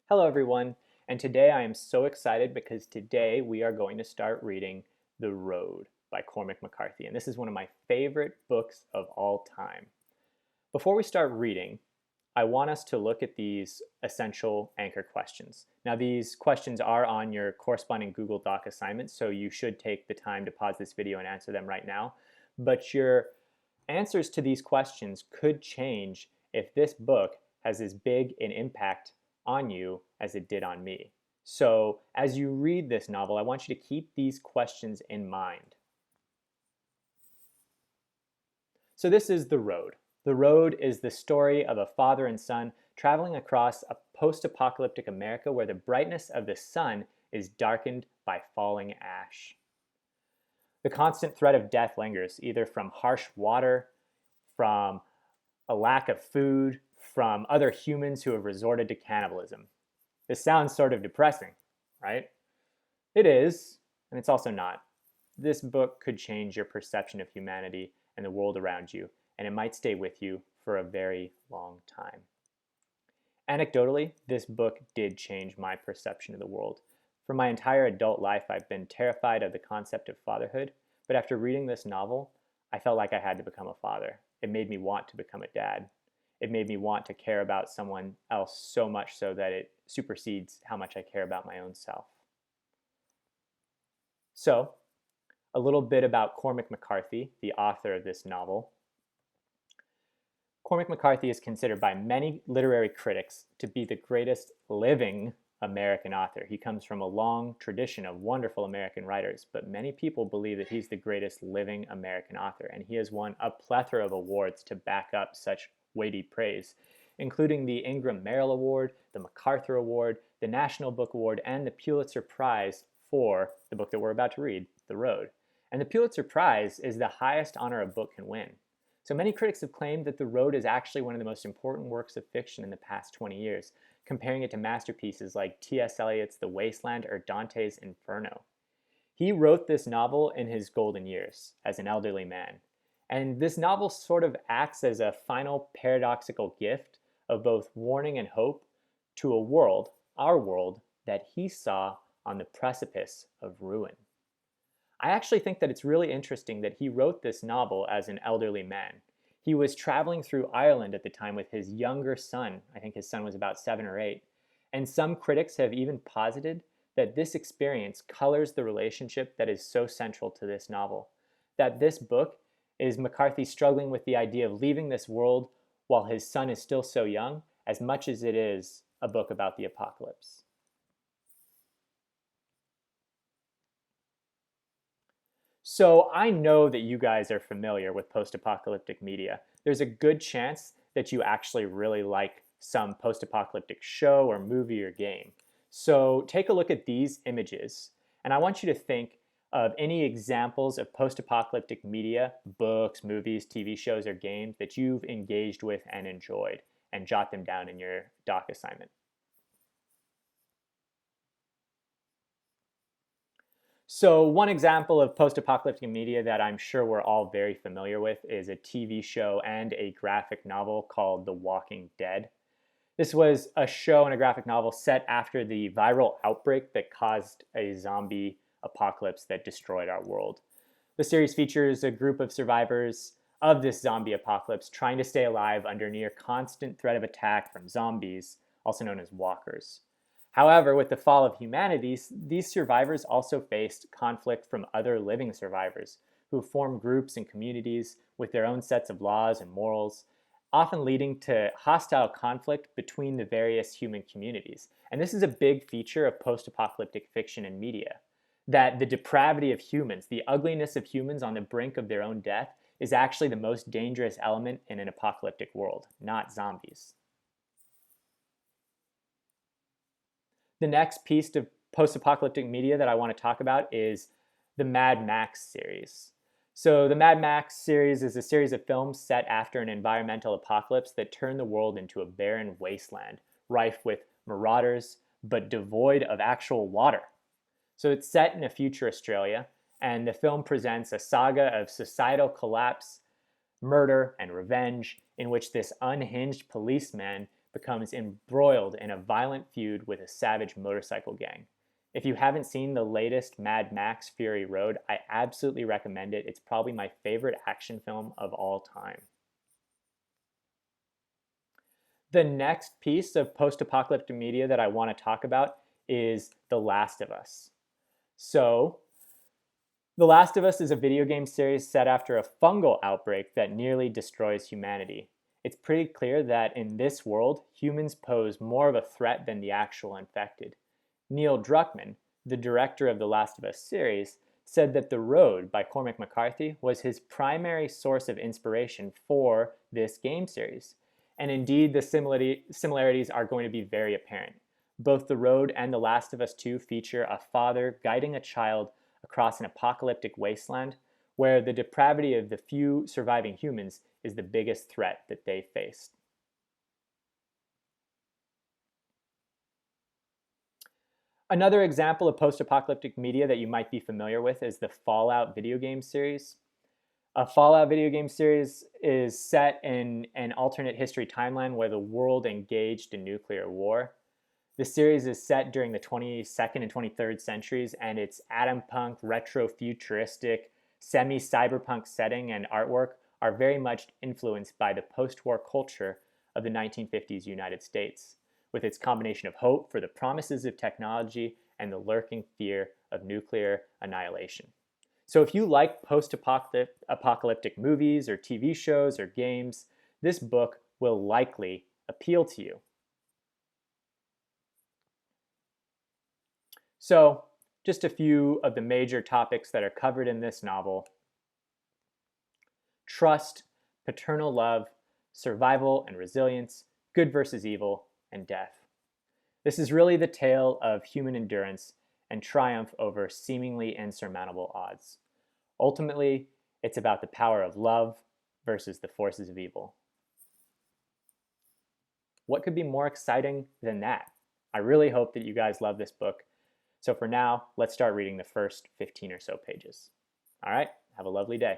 Hello everyone, and today I am so excited because today we are going to start reading The Road by Cormac McCarthy, and this is one of my favorite books of all time. Before we start reading, I want us to look at these essential anchor questions. Now these questions are on your corresponding Google Doc assignment, so you should take the time to pause this video and answer them right now, but your answers to these questions could change if this book has as big an impact on you as it did on me. So as you read this novel, I want you to keep these questions in mind. So this is The Road. The Road is the story of a father and son traveling across a post-apocalyptic America where the brightness of the sun is darkened by falling ash. The constant threat of death lingers, either from harsh water, from a lack of food, from other humans who have resorted to cannibalism. This sounds sort of depressing, right? It is, and it's also not. This book could change your perception of humanity and the world around you, and it might stay with you for a very long time. Anecdotally, this book did change my perception of the world. For my entire adult life, I've been terrified of the concept of fatherhood, but after reading this novel, I felt like I had to become a father. It made me want to become a dad. It made me want to care about someone else so much so that it supersedes how much I care about my own self. So, a little bit about Cormac McCarthy, the author of this novel. Cormac McCarthy is considered by many literary critics to be the greatest living American author. He comes from a long tradition of wonderful American writers, but many people believe that he's the greatest living American author, and he has won a plethora of awards to back up such weighty praise, including the Ingram Merrill Award, the MacArthur Award, the National Book Award, and the Pulitzer Prize for the book that we're about to read, The Road. And the Pulitzer Prize is the highest honor a book can win. So many critics have claimed that The Road is actually one of the most important works of fiction in the past 20 years, comparing it to masterpieces like T.S. Eliot's The Wasteland or Dante's Inferno. He wrote this novel in his golden years as an elderly man. And this novel sort of acts as a final paradoxical gift of both warning and hope to a world, our world, that he saw on the precipice of ruin. I actually think that it's really interesting that he wrote this novel as an elderly man. He was traveling through Ireland at the time with his younger son. I think his son was about 7 or 8. And some critics have even posited that this experience colors the relationship that is so central to this novel. That this book is McCarthy struggling with the idea of leaving this world while his son is still so young, as much as it is a book about the apocalypse. So I know that you guys are familiar with post-apocalyptic media. There's a good chance that you actually really like some post-apocalyptic show or movie or game. So take a look at these images, and I want you to think of any examples of post-apocalyptic media, books, movies, TV shows, or games that you've engaged with and enjoyed, and jot them down in your doc assignment. So one example of post-apocalyptic media that I'm sure we're all very familiar with is a TV show and a graphic novel called The Walking Dead. This was a show and a graphic novel set after the viral outbreak that caused a zombie apocalypse that destroyed our world. The series features a group of survivors of this zombie apocalypse trying to stay alive under near constant threat of attack from zombies, also known as walkers. However, with the fall of humanity, these survivors also faced conflict from other living survivors who formed groups and communities with their own sets of laws and morals, often leading to hostile conflict between the various human communities. And this is a big feature of post-apocalyptic fiction and media, that the depravity of humans, the ugliness of humans on the brink of their own death, is actually the most dangerous element in an apocalyptic world, not zombies. The next piece of post-apocalyptic media that I want to talk about is the Mad Max series. So the Mad Max series is a series of films set after an environmental apocalypse that turned the world into a barren wasteland, rife with marauders, but devoid of actual water. So it's set in a future Australia, and the film presents a saga of societal collapse, murder, and revenge, in which this unhinged policeman becomes embroiled in a violent feud with a savage motorcycle gang. If you haven't seen the latest Mad Max Fury Road, I absolutely recommend it. It's probably my favorite action film of all time. The next piece of post-apocalyptic media that I want to talk about is The Last of Us. So, The Last of Us is a video game series set after a fungal outbreak that nearly destroys humanity. It's pretty clear that in this world, humans pose more of a threat than the actual infected. Neil Druckmann, the director of the Last of Us series, said that The Road by Cormac McCarthy was his primary source of inspiration for this game series. And indeed, the similarities are going to be very apparent. Both The Road and The Last of Us 2 feature a father guiding a child across an apocalyptic wasteland where the depravity of the few surviving humans is the biggest threat that they faced. Another example of post-apocalyptic media that you might be familiar with is the Fallout video game series. A Fallout video game series is set in an alternate history timeline where the world engaged in nuclear war. The series is set during the 22nd and 23rd centuries, and its atom punk, retro-futuristic, semi-cyberpunk setting and artwork are very much influenced by the post-war culture of the 1950s United States, with its combination of hope for the promises of technology and the lurking fear of nuclear annihilation. So if you like post-apocalyptic movies or TV shows or games, this book will likely appeal to you. So, just a few of the major topics that are covered in this novel: trust, paternal love, survival and resilience, good versus evil, and death. This is really the tale of human endurance and triumph over seemingly insurmountable odds. Ultimately, it's about the power of love versus the forces of evil. What could be more exciting than that? I really hope that you guys love this book. So for now, let's start reading the first 15 or so pages. All right, have a lovely day.